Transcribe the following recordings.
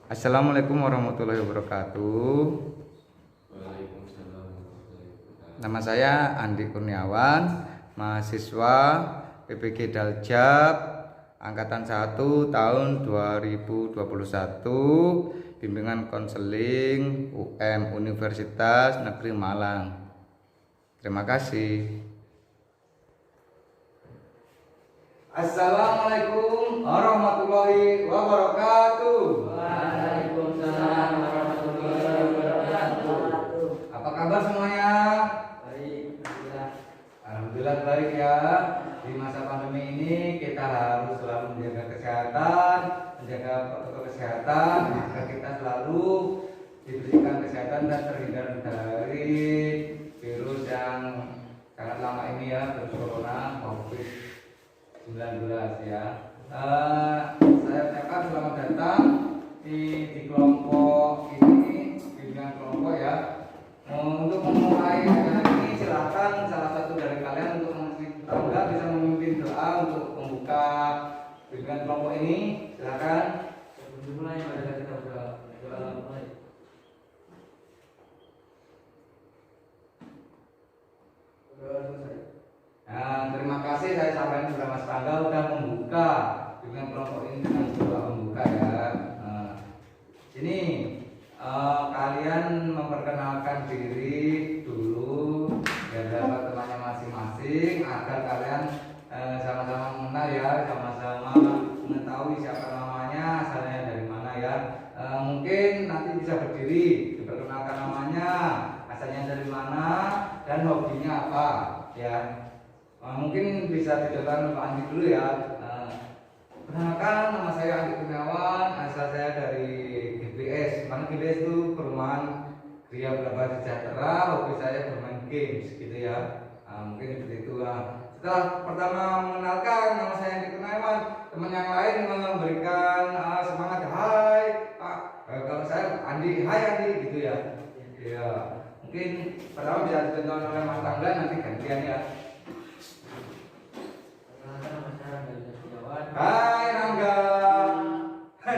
Assalamualaikum warahmatullahi wabarakatuh. Waalaikumsalam warahmatullahi wabarakatuh. Nama saya Andi Kurniawan, mahasiswa PPG Daljab angkatan 1 tahun 2021, bimbingan konseling Universitas Negeri Malang. Terima kasih. Assalamualaikum warahmatullahi wabarakatuh. Waalaikumsalam warahmatullahi wabarakatuh. Apa kabar semuanya? Baik, Alhamdulillah baik ya. Di masa pandemi ini kita harus selalu menjaga kesehatan, menjaga protokol kesehatan agar kita selalu diberikan kesehatan dan terhindar dari virus yang sangat lama ini ya, virus corona COVID-19 ya. Saya ucapkan selamat datang di kelompok ini, bimbingan kelompok ya. Untuk memulai ini silakan salah satu dari kalian untuk tangga bisa memimpin doa untuk membuka bimbingan kelompok ini. Silakan. sebelum dimulai mari kita doa mulai. Doa selesai. Nah, terima kasih saya sampaikan kepada Mas Tangga sudah membuka bimbingan kelompok ini dengan doa membuka ya. Ini kalian memperkenalkan diri dulu dan dapat temannya masing-masing agar kalian sama-sama mengenal ya, sama-sama mengetahui siapa namanya, asalnya dari mana ya. Mungkin nanti bisa berdiri diperkenalkan namanya, asalnya dari mana dan hobinya apa ya. Mungkin bisa dijelaskan Pak Andi dulu ya. Perkenalkan, nama saya Andi Kurniawan, asal saya dari GBS. Mana GBS itu perumahan Gria Berabad Sejahtera. Hobi saya bermain games gitu ya. Mungkin seperti itu. Setelah pertama mengenalkan nama saya Andi Kurniawan, teman yang lain memberikan semangat. Hai Pak, kalau saya Andi, hai Andi gitu ya. Ya, mungkin pertama bisa ditonton oleh Mas Tangga, nanti gantian ya. Hai Rangga.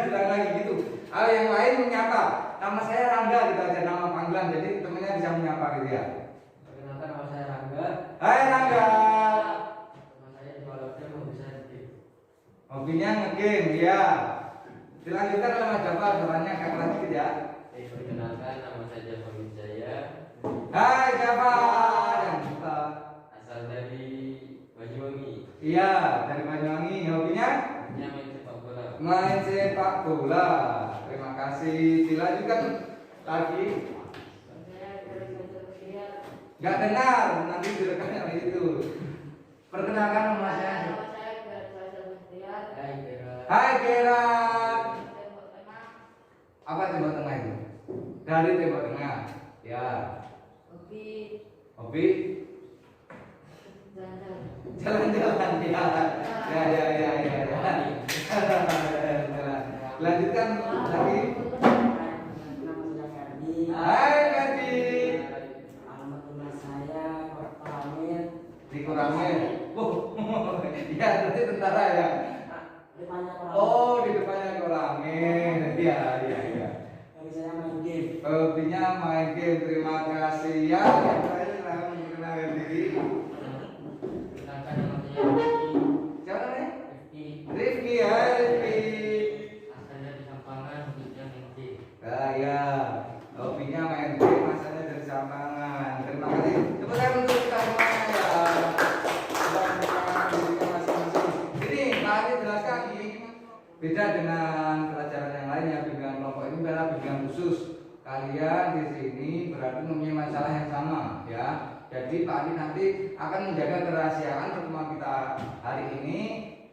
Bilang lagi gitu. Yang lain menyapa. Nama saya Rangga gitu aja, nama panggilan. Jadi temennya bisa menyapa gitu ya. Perkenalkan, nama saya Rangga. Hai Rangga. Nama saya Jualan mau bisa di. Hobinya ngegame ya. Dilanjutkan oleh Mas Jafar, suaranya agak keras dikit ya. Perkenalkan, nama saya Jafar Wijaya. Hai Jafar. Yang kita Asal dari Banyuwangi. iya, dari Banyuwangi. Hobinya Hanya main sepak bola. main sepak bola. Terima kasih. Dilanjutkan lagi. Gak dengar, nanti direkam yang itu. Perkenalkan nama saya. Hai Kira. Hai Gerard. Apa tembok tengah itu? Dari tembok tengah. Ya. Hobi jalan-jalan ya. Ya. Lanjutkan lagi. Hai Kadi. Alamat rumah saya Korpamin. Dikurangin. Ya berarti tentara ya. Depannya Korpamin. Oh, di depannya kurangin. Iya. Dari saya main game. Hobinya main game. Terima kasih ya. Yang terakhir saya memperkenalkan diri. Perkenalkan, nama saya Rifki. Siapa namanya? Rifki. Rifki. Hai Rifki. Asal dari Sampangan, hobinya main game. Ya. Hobinya main game, asalnya dari Sampangan. Terima kasih. Tepuk tangan untuk kita semuanya ya. Sudah memperkenalkan dirinya masing-masing. Ini tadi jelaskan ini beda dengan pelajaran yang lainnya. Bimbingan kelompok ini adalah bimbingan khusus. Kalian di sini berarti mempunyai masalah yang sama ya. Jadi Pak Adi nanti akan menjaga kerahasiaan pertemuan kita hari ini.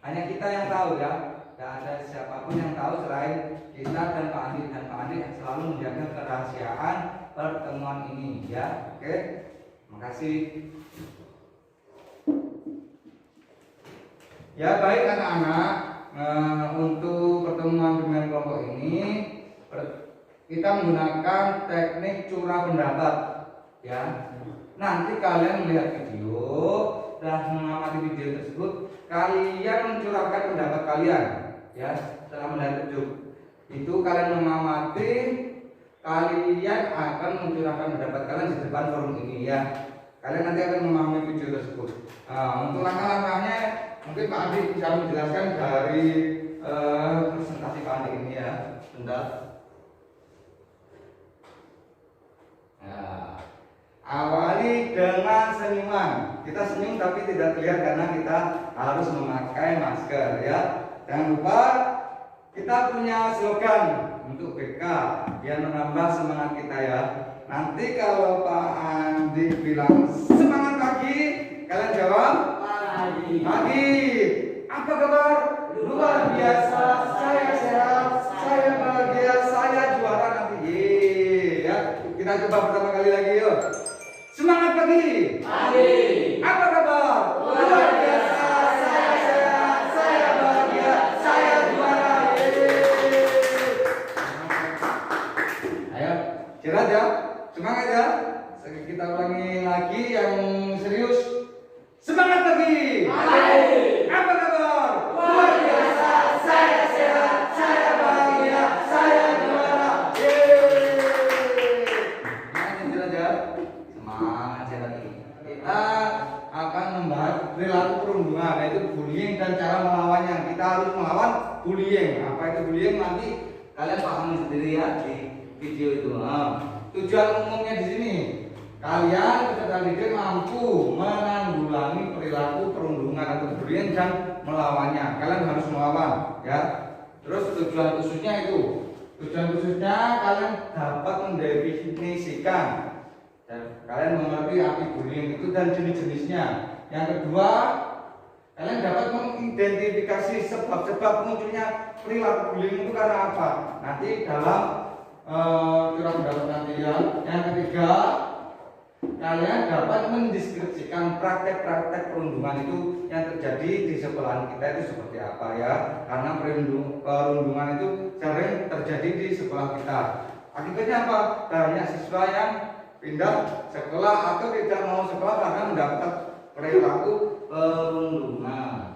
Hanya kita yang tahu ya. Tidak ada siapapun yang tahu selain kita dan Pak Andi. Dan Pak Andi selalu menjaga kerahasiaan pertemuan ini ya. Oke. Makasih. Ya baik anak-anak, untuk pertemuan bimbingan kelompok ini kita menggunakan teknik curah pendapat ya. Nanti kalian melihat video dan mengamati video tersebut, kalian mencurahkan pendapat kalian ya setelah melihat video. itu kalian mengamati, kalian akan mencurahkan pendapat kalian di depan forum ini ya. Kalian nanti akan memahami video tersebut. Untuk langkah-langkahnya mungkin Pak Andi bisa menjelaskan dari presentasi Pak Andi ini ya. Bentar. Nah, awali dengan senyuman. Kita senyum tapi tidak terlihat karena kita harus memakai masker ya. Jangan lupa kita punya slogan untuk BK biar menambah semangat kita ya. Nanti kalau Pak Andi bilang semangat pagi, kalian jawab Pagi. pagi. Apa kabar? Luar biasa. Saya sehat. Saya bahagia. Saya juara nanti. Yeay, ya. Kita coba pertama kali lagi yuk. Semangat pagi. Pagi. Apa kabar? Luar biasa. Saya sehat. Saya bahagia. Saya juara. Yeay. Ayo, istirahat ya. Semangat ya. Kita ulangi lagi yang serius. Semangat pagi. Pagi. Apa kabar? Luar biasa. Saya sehat. Saya bahagia. Saya juara. Yeay. Semangat aja. Semangat ya lagi. Kita akan membahas perilaku perundungan, yaitu bullying dan cara melawannya. Kita harus melawan bullying. Apa itu bullying nanti kalian pahami sendiri ya di video itu. Tujuan umumnya di sini, kalian peserta didik mampu menanggulangi perilaku perundungan atau bullying dan melawannya. Kalian harus melawan, ya. Terus tujuan khususnya kalian dapat mendefinisikan dan kalian mengerti arti bullying itu dan jenis-jenisnya. Yang kedua, kalian dapat mengidentifikasi sebab-sebab munculnya perilaku bullying itu karena apa. Nanti dalam curah pendapat nanti ya. Yang ketiga, kalian dapat mendeskripsikan praktek-praktek perundungan itu yang terjadi di sekolahan kita itu seperti apa ya. Karena perundungan itu sering terjadi di sekolah kita. Akibatnya apa? Banyak siswa yang pindah sekolah atau tidak mau sekolah karena mendapat perilaku perundungan.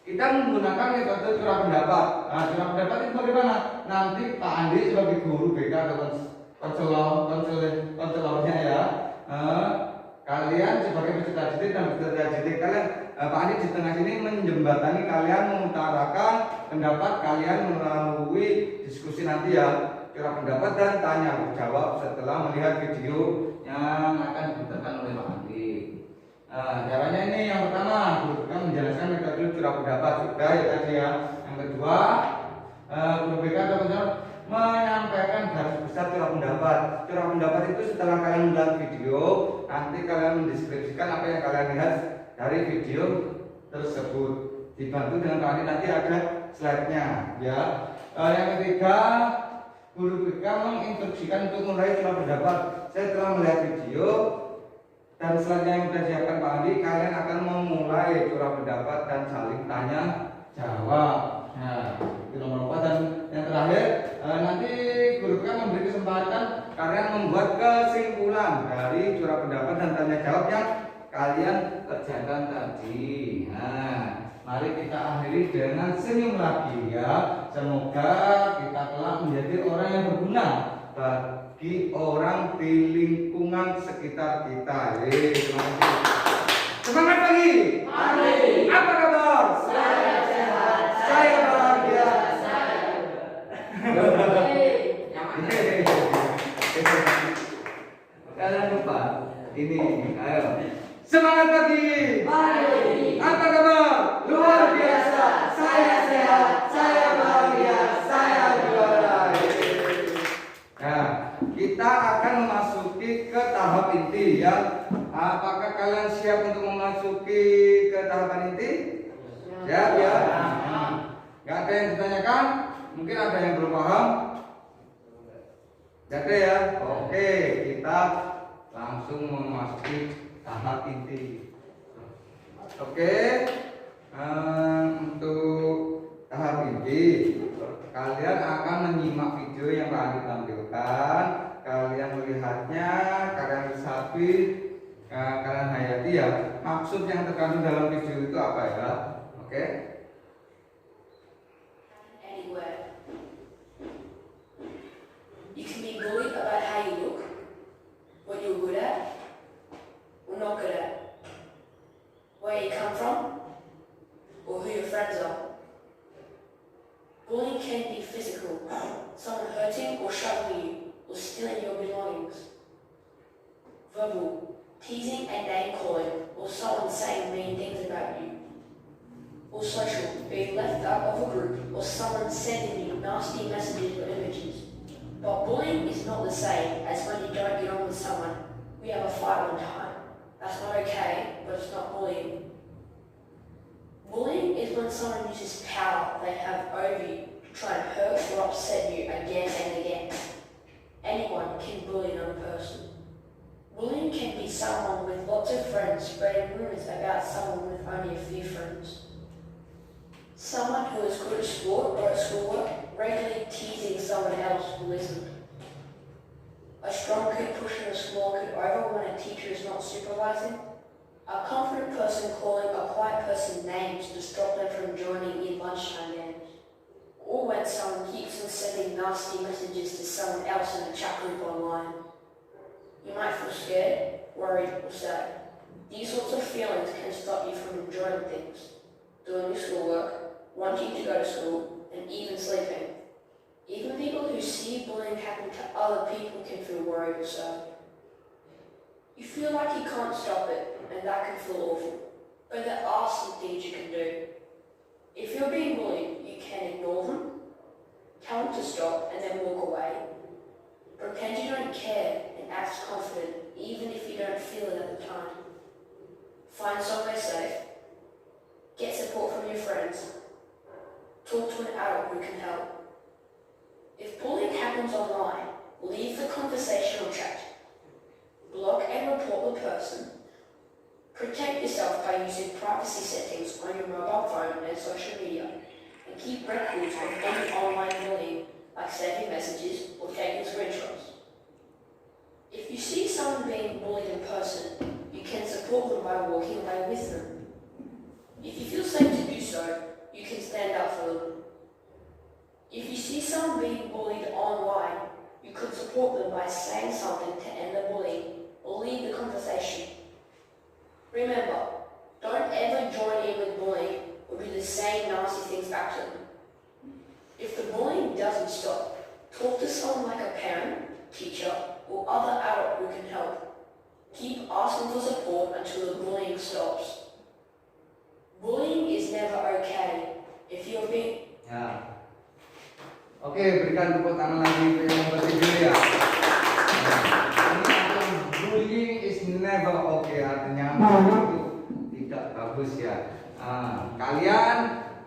Kita menggunakan metode curah pendapat. Curah pendapat itu bagaimana? Nanti Pak Andi sebagai guru BK atau konselornya ya. Kalian sebagai peserta didik dan peserta didik kalian, Pak Andi di tengah sini menjembatani kalian mengutarakan pendapat kalian melalui diskusi nanti ya. Curah pendapat dan tanya jawab setelah melihat video yang akan diputarkan oleh Pak Andi. Caranya ini yang pertama, guru BK menjelaskan metode curah pendapat sudah ya tadi ya. Yang kedua, guru BK atau konselor menyampaikan garis besar curah pendapat. Curah pendapat itu setelah kalian melihat video, nanti kalian mendeskripsikan apa yang kalian lihat dari video tersebut. Dibantu dengan Pak Andi nanti ada slide-nya ya. Yang ketiga, guru BK menginstruksikan untuk mulai curah pendapat. Saya telah melihat video dan slide yang sudah siapkan Pak Andi, kalian akan memulai curah pendapat dan saling tanya jawab. Nah, itu nomor 4 dan yang terakhir nanti guru BK memberi kesempatan kalian membuat kesimpulan dari curah pendapat dan tanya jawab yang kalian kerjakan tadi. Nah, mari kita akhiri dengan senyum lagi ya. Semoga kita kelak menjadi orang yang berguna bagi orang di lingkungan sekitar kita. Terima kasih. Semangat pagi. Pagi. Apa kabar? Saya sehat. Saya bahagia. Kalian lupa ini, ayo. Semangat pagi. Pagi. Apa kabar? Luar biasa. Saya sehat. Saya bahagia. Saya juara. Nah, kita akan memasuki ke tahap inti ya. Apakah kalian siap untuk memasuki ke tahapan inti? Siap ya. Gak ada yang ditanyakan? Mungkin ada yang belum paham? Gak ada ya. Oke, kita langsung memasuki tahap inti. Oke, untuk tahap inti kalian akan menyimak video yang Pak Andi tampilkan. Kalian melihatnya, kalian resapi, kalian hayati ya. Maksud yang terkandung dalam video itu apa ya? Oke. Anywhere. Bullying can be physical, someone hurting or shoving you, or stealing your belongings. Verbal, teasing and name calling, or someone saying mean things about you. Or social, being left out of a group, or someone sending you nasty messages or images. But bullying is not the same as when you don't get on with someone. We have a fight one time. That's not okay, but it's not bullying. Bullying is when someone uses power they have over you to try and hurt or upset you again and again. Anyone can bully another person. Bullying can be someone with lots of friends spreading rumours about someone with only a few friends. Someone who is good at sport or at schoolwork regularly teasing someone else who isn't. A strong kid pushing a small kid over when a teacher is not supervising. A confident person calling a quiet person names to stop them from joining in lunchtime games. Or when someone keeps on sending nasty messages to someone else in a chat group online. You might feel scared, worried, or sad. These sorts of feelings can stop you from enjoying things, doing your schoolwork, wanting to go to school, and even sleeping. Even people who see bullying happen to other people can feel worried or sad. You feel like you can't stop it, and that can feel awful. But there are some things you can do. If you're being bullied, you can ignore them, tell them to stop, and then walk away. Pretend you don't care and act confident, even if you don't feel it at the time. Find somewhere safe. Get support from your friends. Talk to an adult who can help. If bullying happens online, leave the conversation or chat. Block and report the person. Protect yourself by using privacy settings on your mobile phone and social media, and keep records of any online bullying, like saving messages or taking screenshots. If you see someone being bullied in person, you can support them by walking away with them. If you feel safe to do so, you can stand up for them. If you see someone being bullied online, you could support them by saying something to end the bullying or leave the conversation. Remember, don't ever join in with bullying or do the same nasty things back to them. If the bullying doesn't stop, talk to someone like a parent, teacher, or other adult who can help. Keep asking for support until the bullying stops. Bullying is never okay. If you're being... Ya. Oke, berikan tepuk tangan lagi untuk yang bertidur ya. Bullying is never okay, artinya itu tidak bagus ya. Kalian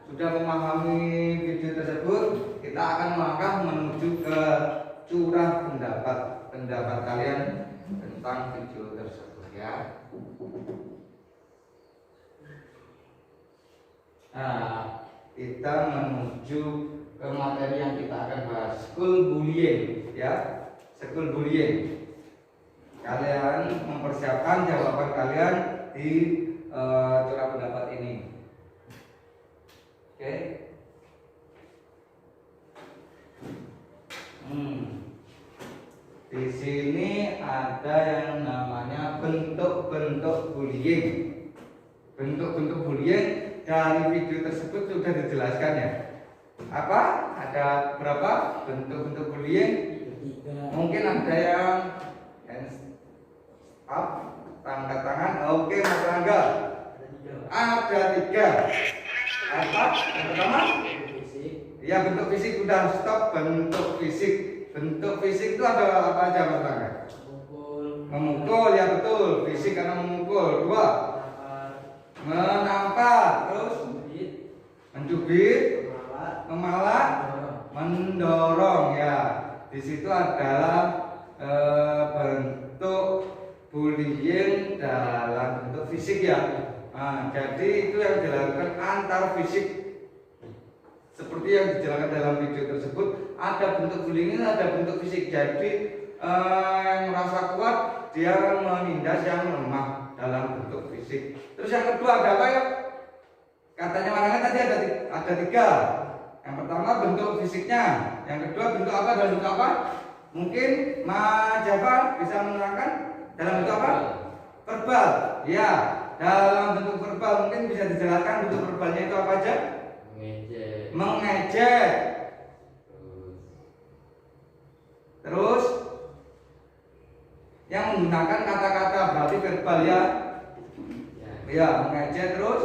sudah memahami video tersebut, kita akan melangkah menuju ke curah pendapat kalian tentang video tersebut ya. Nah, kita menuju ke materi yang kita akan bahas, school bullying ya. School bullying. Kalian mempersiapkan jawaban kalian di curah pendapat ini. Oke. Di sini ada yang namanya bentuk-bentuk bullying. Bentuk-bentuk bullying dari video tersebut sudah dijelaskan ya. Apa? Ada berapa bentuk-bentuk bullying? Mungkin ada yang up, angkat tangan. Oke, Mas Rangga. Ada 3. Apa? Yang pertama? Ya, bentuk fisik udah stop. Bentuk fisik. Bentuk fisik itu ada apa aja, Mas Rangga? Memukul, ya betul. Fisik karena memukul. 2. Menampar. Terus? Mencubit. Memalak. Mendorong ya. Di situ adalah bentuk bullying dalam bentuk fisik ya. Jadi itu yang dilakukan antar fisik seperti yang dijelaskan dalam video tersebut. Ada bentuk bullying, ada bentuk fisik. Jadi yang merasa kuat dia menindas yang lemah dalam bentuk fisik. Terus yang kedua ada apa ya? Katanya Maranga tadi ada 3. Yang pertama bentuk fisiknya, yang kedua bentuk apa dan bentuk apa? Mungkin Mas Jafar bisa menerangkan dalam bentuk apa? Verbal. Ya, dalam bentuk verbal mungkin bisa dijelaskan bentuk verbalnya itu apa aja? Mengejek. verbal ya. Ya. Ya, mengejek terus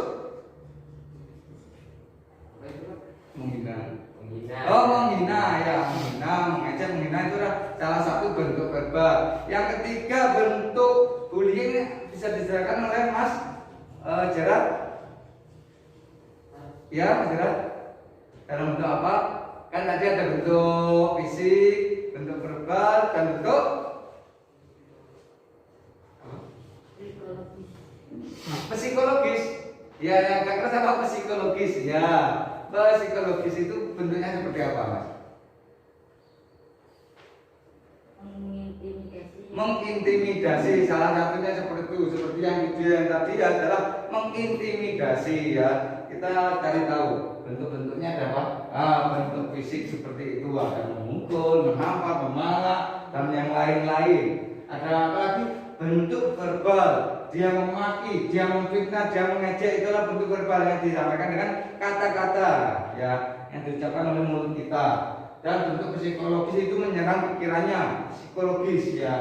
Apa itu, Pak? menghina. Menghina. Oh, menghina ya, menghina, mengejek, menghina itu adalah salah satu bentuk verbal. Yang ketiga bentuk bullying bisa dijelaskan oleh Mas Gerard. Ya, Mas Gerard. Dalam bentuk apa? Kan tadi ada bentuk fisik, bentuk verbal, dan bentuk psikologis. Ya, yang agak keras apa psikologis? Ya, psikologis itu bentuknya seperti apa, Mas? Mengintimidasi, salah satunya seperti itu, seperti yang video yang tadi adalah mengintimidasi ya. Kita cari tahu bentuk-bentuknya ada apa? Bentuk fisik seperti itu, ada memukul, menampar, memalak, dan yang lain-lain. Ada apa lagi? Bentuk verbal, dia memaki, dia memfitnah, dia mengejek, itulah bentuk verbal yang disampaikan dengan kata-kata ya, yang diucapkan oleh mulut kita. Dan bentuk psikologis itu menyerang pikirannya, psikologis ya,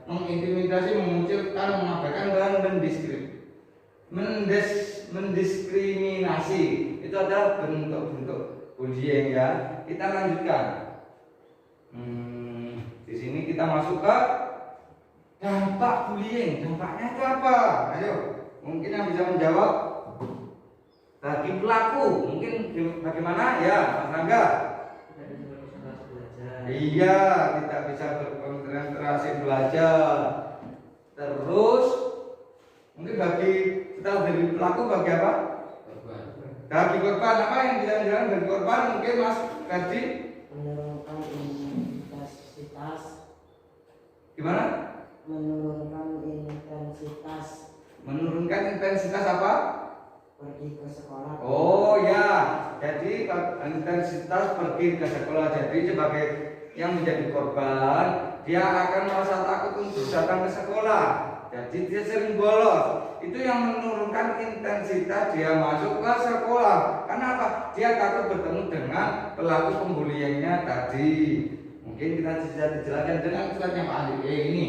mengintimidasi, memunculkan, mengabaikan, dan mendiskriminasi. Itu adalah bentuk-bentuk bullying ya. Kita lanjutkan. Di sini kita masuk ke dampak bullying. Dampaknya itu apa? Ayo, mungkin yang bisa menjawab bagi pelaku, mungkin bagaimana ya, Mas Rangga? Iya, tidak bisa berkonsentrasi belajar. Terus mungkin bagi kita dari pelaku bagi apa? Korban. Bagi korban apa yang bisa dijelaskan bagi korban? Mungkin Mas Ferdi. Menurunkan intensitas. Gimana? Menurunkan intensitas Menurunkan intensitas apa? pergi ke sekolah. Oh ya, jadi intensitas pergi ke sekolah. Jadi sebagai yang menjadi korban, dia akan merasa takut untuk datang ke sekolah. Jadi dia sering bolos. Itu yang menurunkan intensitas dia masuk ke sekolah. Karena apa? Dia takut bertemu dengan pelaku pembuliannya tadi. Mungkin kita bisa dijelaskan dengan tulisannya Pak Andi. Ini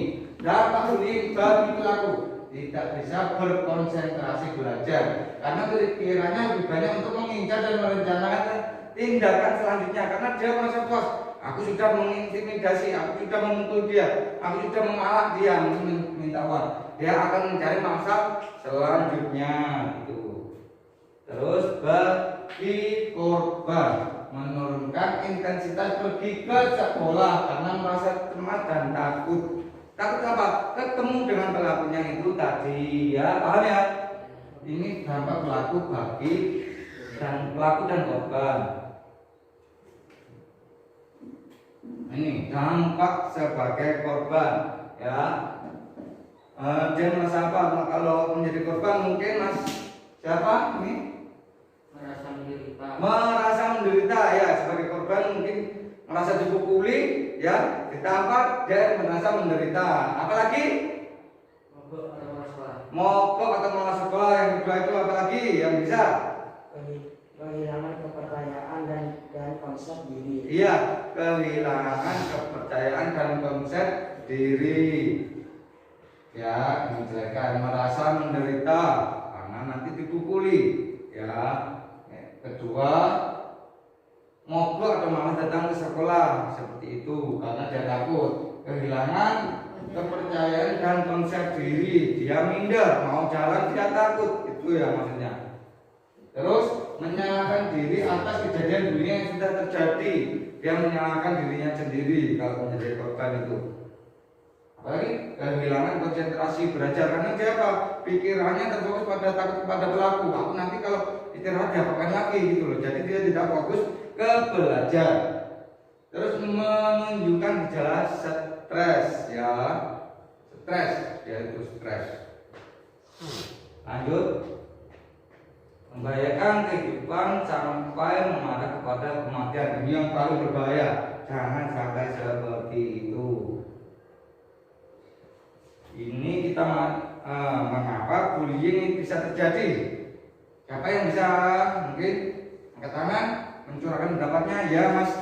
dampak bullying bagi pelaku, tidak bisa berkonsentrasi belajar karena pikirannya lebih banyak untuk mengincar dan merencanakan tindakan selanjutnya. Karena dia merasa puas, aku sudah mengintimidasi, aku sudah memukul dia, aku sudah memalak dia, minta uang. Dia akan mencari mangsa selanjutnya itu. Terus bagi korban, menurunkan intensitas pergi ke sekolah karena merasa cemas dan takut. Takut apa? Ketemu dengan pelakunya itu tadi ya, paham ya? Ini dampak pelaku bagi dan pelaku dan korban. Ini dampak sebagai korban ya. Dia merasa apa? Nah, kalau menjadi korban mungkin Mas siapa ini? Merasa menderita. Merasa menderita ya, sebagai korban mungkin merasa dipukuli ya, ditampar, dia merasa menderita. Apalagi Mogok atau malas sekolah. mogok atau malas sekolah. Yang kedua itu apalagi yang bisa? Kehilangan kepercayaan dan konsep diri. Iya, kehilangan kepercayaan dan konsep diri ya, menjelekkan, merasa menderita karena nanti dipukuli ya. Kedua, mogok atau malas datang ke sekolah seperti itu karena dia takut kehilangan kepercayaan dan konsep diri, dia minder, mau jalan dia takut, itu ya maksudnya. Terus menyalahkan diri atas kejadian dunia yang sudah terjadi, dia menyalahkan dirinya sendiri kalau menjadi korban itu. Apalagi kehilangan konsentrasi belajar karena dia apa? Pikirannya terfokus pada takut kepada pelaku. Aku nanti kalau istirahat diapakan lagi gitu loh. Jadi dia tidak fokus ke belajar. Terus menunjukkan gejala stres ya, stres, dia itu stres. Lanjut, membahayakan kehidupan sampai mengarah kepada kematian. Ini yang paling berbahaya. Jangan sampai seperti itu. Ini kita mengapa bullying bisa terjadi? Siapa yang bisa mungkin angkat tangan mencurahkan pendapatnya? Ya Mas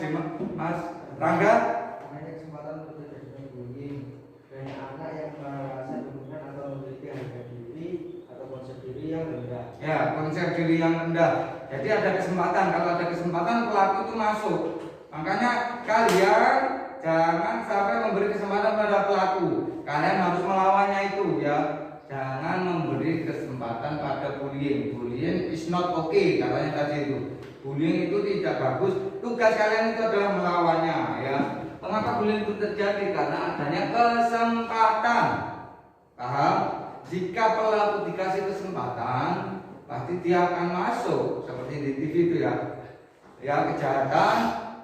Rangga. Adanya kesempatan untuk terjadinya bullying dan adanya anak yang merasa dominan atau memiliki harga diri atau konsep diri yang rendah. Ya, konsep diri yang rendah. Jadi ada kesempatan, kalau ada kesempatan pelaku itu masuk. Makanya kalian jangan sampai memberi kesempatan pada pelaku. Kalian harus melawannya itu ya. Jangan memberi kesempatan pada bullying. Bullying is not okay katanya tadi itu. Bullying itu tidak bagus. Tugas kalian itu adalah melawannya ya. Mengapa bullying itu terjadi? Karena adanya kesempatan. Paham? Jika pelaku dikasih kesempatan, pasti dia akan masuk. Seperti di TV itu ya. Ya, kejahatan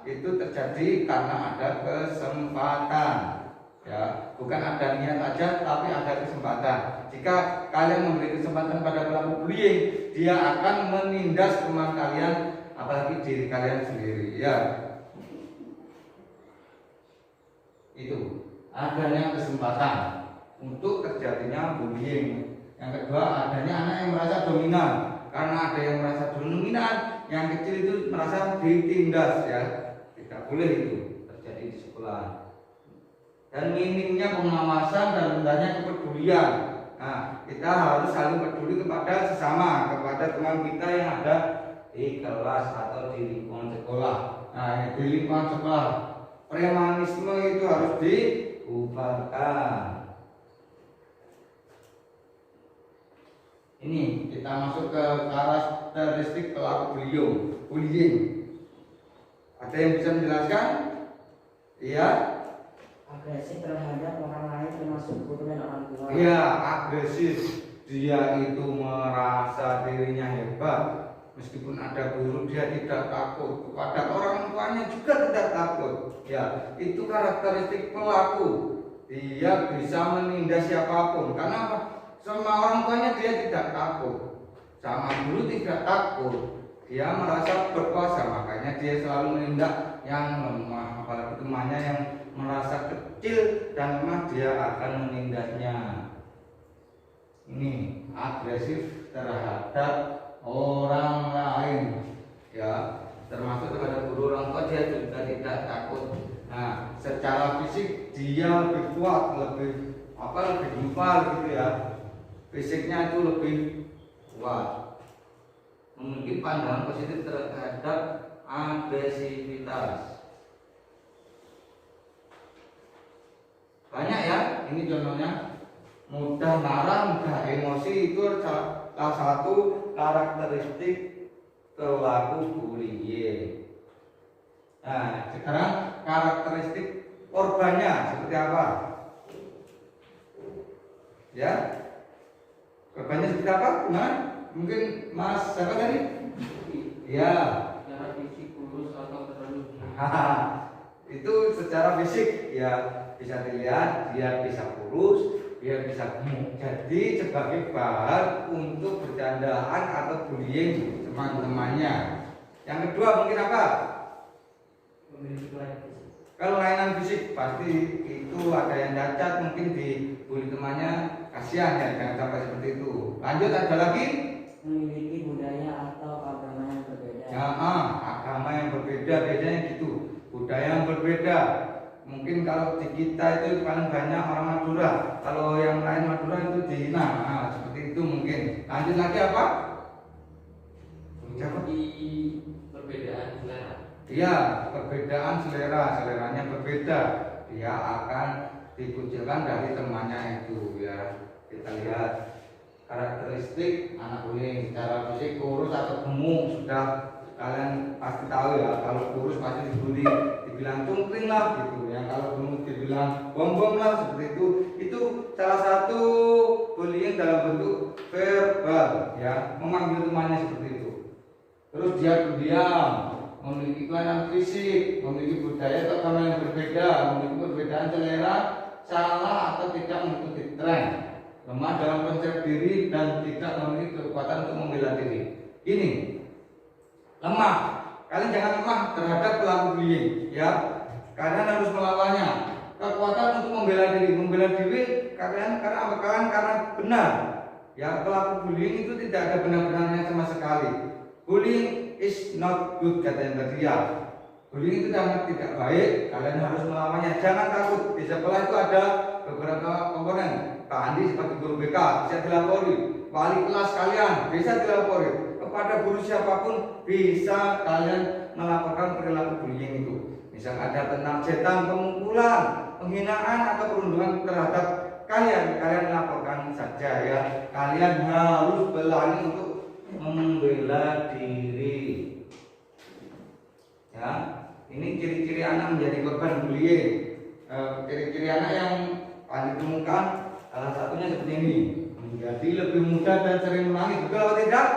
itu terjadi karena ada kesempatan. Ya, bukan ada niat aja, tapi ada kesempatan. Jika kalian memberi kesempatan pada pelaku bullying, dia akan menindas teman kalian, apalagi diri kalian sendiri. Ya, itu adanya kesempatan untuk terjadinya bullying. Yang kedua, adanya anak yang merasa dominan. Karena ada yang merasa dominan, yang kecil itu merasa ditindas ya. Tidak boleh itu terjadi di sekolah. Dan minimnya pengawasan dan rendahnya kepedulian. Nah, kita harus saling peduli kepada sesama, kepada teman kita yang ada di kelas atau di lingkungan sekolah. Nah, di lingkungan sekolah, premanisme itu harus dibubarkan. Ini kita masuk ke karakteristik pelaku bullying. Ada yang bisa menjelaskan? Iya. Agresif terhadap orang lain termasuk guru dan orang tua. Iya, agresif. Dia itu merasa dirinya hebat. Meskipun ada guru, dia tidak takut. Kepada orang tuanya juga tidak takut. Ya, itu karakteristik pelaku. Dia bisa menindas siapapun. Karena apa? Sama orang tuanya dia tidak takut. Sama guru tidak takut. Dia merasa berkuasa, makanya dia selalu menindak yang lemah. Apalagi temannya yang merasa kecil dan lemah, dia akan menindasnya. Ini agresif terhadap orang lain, ya, termasuk kepada guru orang tua dia juga tidak takut. Nah, secara fisik dia lebih kuat, lebih gempal gitu ya. Fisiknya itu lebih kuat, memiliki pandangan positif terhadap agresivitas. Banyak ya, ini contohnya. Mudah marah, mudah emosi, itu salah satu karakteristik pelaku bullying. Nah, sekarang karakteristik korbannya seperti apa? Ya, korbannya seperti apa? Nah, mungkin Mas siapa tadi? Ya. Secara fisik kurus atau terlalu Itu secara fisik ya, bisa dilihat dia bisa kurus, dia bisa gemuk. Jadi sebagai bahan untuk bercandaan atau bullying teman-temannya. Yang kedua mungkin apa? memiliki kelainan fisik. Kalau kelainan fisik pasti itu ada yang cacat, mungkin dibully temannya, kasihan ya, jangan sampai seperti itu. Lanjut, ada lagi? Memiliki budaya atau agama yang berbeda. Ya, agama yang berbeda, bedanya gitu. Budaya yang berbeda. Mungkin kalau di kita itu paling banyak orang Madura, kalau yang lain Madura itu dihina. Nah, seperti itu mungkin. Lanjut lagi apa? Memiliki perbedaan selera. Iya, perbedaan selera, seleranya berbeda. Dia akan dikucilkan dari temannya itu ya. Kita lihat karakteristik anak bullying secara fisik kurus atau gemuk, sudah kalian pasti tahu ya. Kalau kurus pasti dibully, dibilang cungkring lah gitu ya. Kalau gemuk dibilang bom-bom lah, seperti itu. Itu salah satu bullying dalam bentuk verbal ya, memanggil temannya seperti itu. Terus dia diam, memiliki kelainan fisik, memiliki budaya atau agama yang berbeda, memiliki perbedaan selera, salah atau tidak mengikuti tren, lemah dalam konsep diri dan tidak memiliki kekuatan untuk membela diri. Ini lemah. Kalian jangan lemah terhadap pelaku bullying, ya. Kalian harus melawannya. Kekuatan untuk membela diri kalian karena benar. Ya, pelaku bullying itu tidak ada benar-benarnya sama sekali. Bullying is not good, kata yang tadi ya. Bullying itu tidak baik. Kalian harus melawannya. Jangan takut. Di sekolah itu ada beberapa komponen. Pak Andi sebagai guru BK bisa dilapori, wali kelas kalian bisa dilapori, kepada guru siapapun bisa kalian melaporkan perilaku bullying itu. Misal ada tentang cetan, pemukulan, penghinaan atau perundungan terhadap kalian laporkan saja ya. Kalian harus berani untuk membela diri. Ya, ini ciri-ciri anak menjadi korban bullying. Ciri-ciri anak yang paling ditemukan salah satunya seperti ini, menjadi lebih mudah dan sering menangis. Betul atau tidak?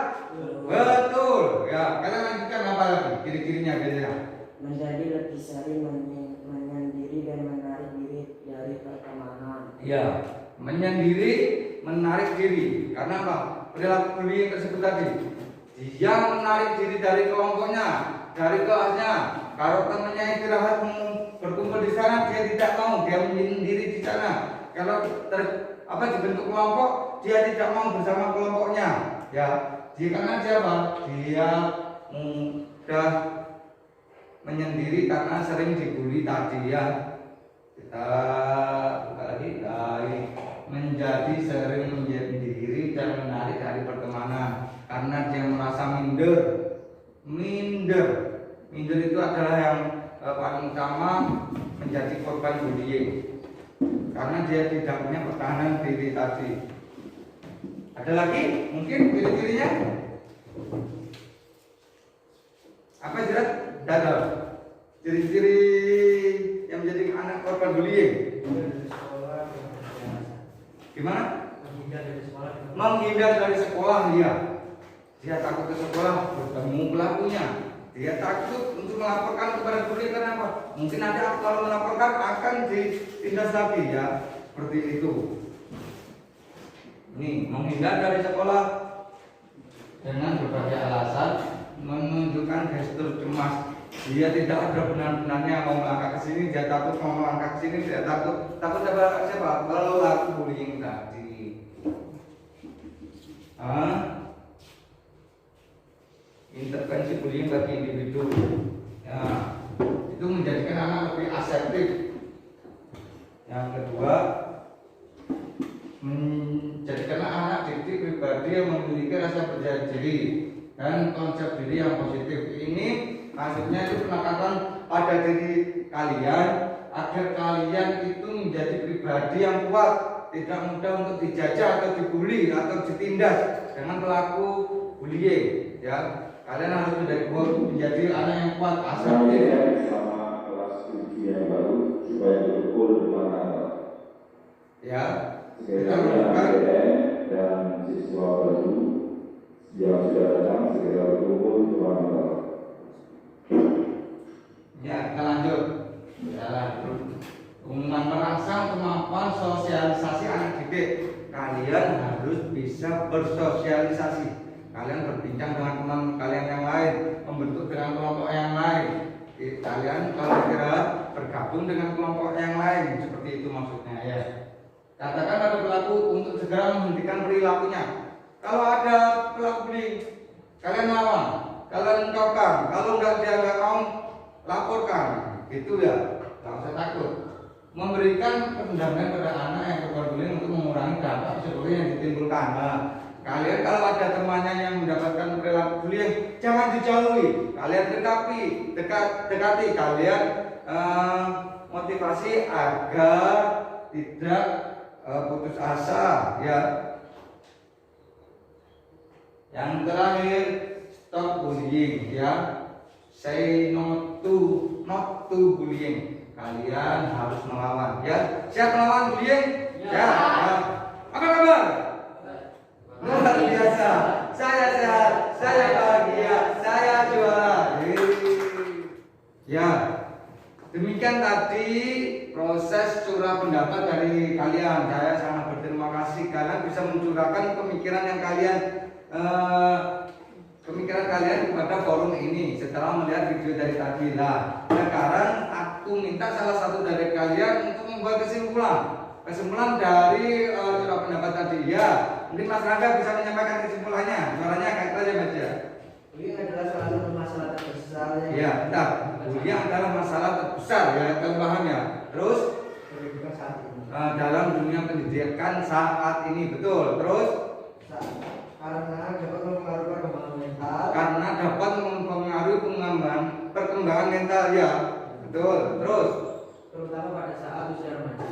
Betul. Ya, kalian lanjutkan apa lagi? Ciri-cirinya biasanya. Menjadi lebih sering menyendiri dan menarik diri dari pertemanan. Ya, menyendiri, menarik diri. Karena apa? Perilaku bullying tersebut tadi. Dia menarik diri dari kelompoknya, dari kelasnya. Kalau temannya istirahat berkumpul di sana, dia tidak mau, dia menyendiri di sana. Kalau dibentuk kelompok, dia tidak mau bersama kelompoknya. Ya, karena dia apa? Dia mudah menyendiri karena sering dibully tadi ya. Kita buka lagi, menjadi sering menyendiri dan menarik dari pertemanan karena dia merasa minder itu adalah yang paling utama menjadi korban bullying karena dia tidak punya pertahanan diri tadi. Ada lagi mungkin ciri-cirinya apa jelas? Dadal. Ciri-ciri yang menjadi anak korban bullying. Gimana? Menghindar dari sekolah dia. Dia takut ke sekolah bertemu pelakunya. Dia takut untuk melaporkan kepada guru. Kenapa? Mungkin ada kalau melaporkan akan ditindas lagi ya. Seperti itu. Ini menghindar dari sekolah dengan berbagai alasan, menunjukkan gestur cemas. Dia tidak ada benar-benarnya mau melangkah ke sini, dia takut mau melangkah ke sini, dia takut siapa? Pelaku bullying tadi. Intervensi bullying bagi individu. Ya, itu menjadikan anak lebih asertif. Yang kedua, menjadikan anak didik pribadi yang memiliki rasa percaya diri dan konsep diri yang positif. Ini maksudnya itu penekanan pada diri kalian agar kalian itu menjadi pribadi yang kuat, tidak mudah untuk dijajah atau dibully atau ditindas dengan pelaku bullying. Ya, kalian harus menjadi anak yang kuat, asertif. Sama kelas uji yang baru supaya betul dengan anak. Ya, Sekiranya ADN dan siswa baru yang sudah datang segera berkumpul di ruang rapat. Ya, kita lanjut. Pengumuman merangsang kemampuan sosialisasi anak didik. Kalian harus bisa bersosialisasi. Kalian berbincang dengan teman kalian yang lain, membentuk dengan kelompok yang lain. Kalian kalau kira bergabung dengan kelompok yang lain, seperti itu maksudnya ya. Katakan ada pelaku untuk segera menghentikan perilakunya. Kalau ada pelaku bullying, kalian lawan, kalian ungkapkan. Kalau dia nggak mau, laporkan. Gitu ya, nggak usah takut. Memberikan pendampingan pada anak yang korban bullying untuk mengurangi dampak psikologi yang ditimbulkan. Nah, kalian kalau ada temannya yang mendapatkan perilaku bullying, jangan dijauhi. Kalian dekati. Kalian motivasi agar tidak putus asa ya. Yang terakhir, stop bullying ya. Say not to bullying. Kalian harus melawan ya. Siap melawan bullying? Ya. Apa kabar? Luar biasa. Saya sehat, saya bahagia, saya juara. Ya. Demikian tadi proses curah pendapat dari kalian. Saya sangat berterima kasih karena bisa mencurahkan pemikiran yang kalian kepada forum ini setelah melihat video dari tadi. Nah, sekarang aku minta salah satu dari kalian untuk membuat kesimpulan dari curah pendapat tadi. Ya, mungkin Mas Rangga bisa menyampaikan kesimpulannya. Suaranya agak keras ya, Mas ya. Bullying adalah salah satu masalah terbesar. Ya, bentar. Bullying adalah masalah terbesar ya, kalian paham ya. Terus pendidikan saat ini. Dalam dunia pendidikan saat ini, betul. Terus Karena dapat mempengaruhi perkembangan mental. karena dapat mempengaruhi perkembangan mental, ya, betul. Terus Terutama pada saat usia remaja.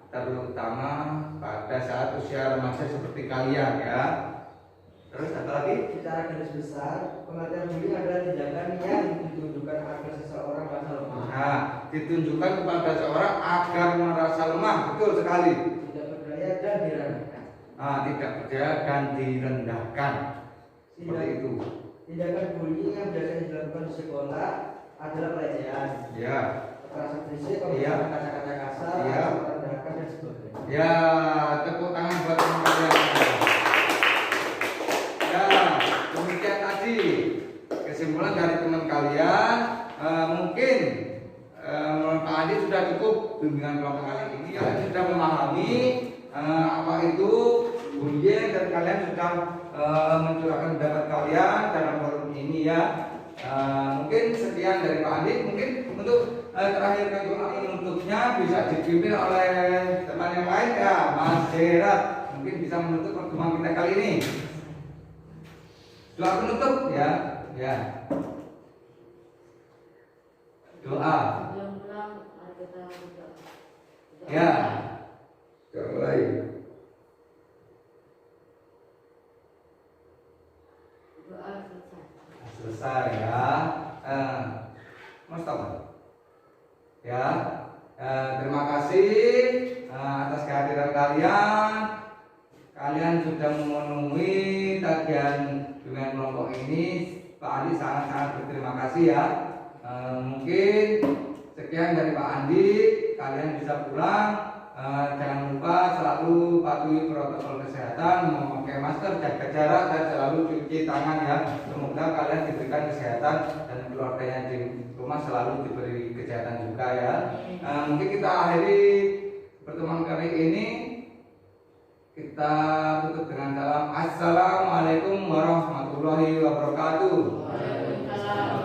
terutama pada saat usia remaja seperti kalian, ya. Terus satu lagi, Secara garis besar, pengertian bullying adalah tindakan yang ditunjukkan agar seseorang merasa lemah, ditunjukkan kepada seorang agar merasa lemah, betul sekali. tidak berdaya dan direndahkan. Tidak berdaya dan direndahkan, seperti itu. Tindakan bullying yang biasanya dilakukan di sekolah adalah pelecehan, Ya, kekerasan fisik, Iya. penggunaan kata-kata kasar, Iya. merendahkan dan sebagainya. ya, tepuk tangan buat teman kalian. Ya, demikian tadi kesimpulan dari teman kalian. Mungkin Pak Andi sudah cukup bimbingan kelompok kali ini. Kalian sudah memahami apa itu bullying dan kalian sudah mencurahkan pendapat kalian dalam forum ini, ya. Mungkin sekian dari Pak Andi. Mungkin untuk terakhir kali penutupnya bisa dipimpin oleh teman yang lain, ya, Mas Gerard. Mungkin bisa menutup pertemuan kita kali ini. Doa penutup, ya, ya. Doa, Sebelum pulang, mari kita berdoa. ya. Doa mulai. Doa selesai. Selesai, ya. Mas Tom. Ya. Terima kasih atas kehadiran kalian. Kalian sudah memenuhi tagihan dengan kelompok ini. Pak Andi sangat-sangat berterima kasih, ya. Mungkin sekian dari Pak Andi. Kalian bisa pulang. Jangan lupa selalu patuhi protokol kesehatan, memakai masker, jaga jarak, dan selalu cuci tangan, ya. Semoga kalian diberikan kesehatan dan keluarganya di rumah selalu diberi kesehatan juga, ya. Mungkin kita akhiri pertemuan kali ini. Kita tutup dengan salam. Assalamualaikum warahmatullahi wabarakatuh. Waalaikumsalam.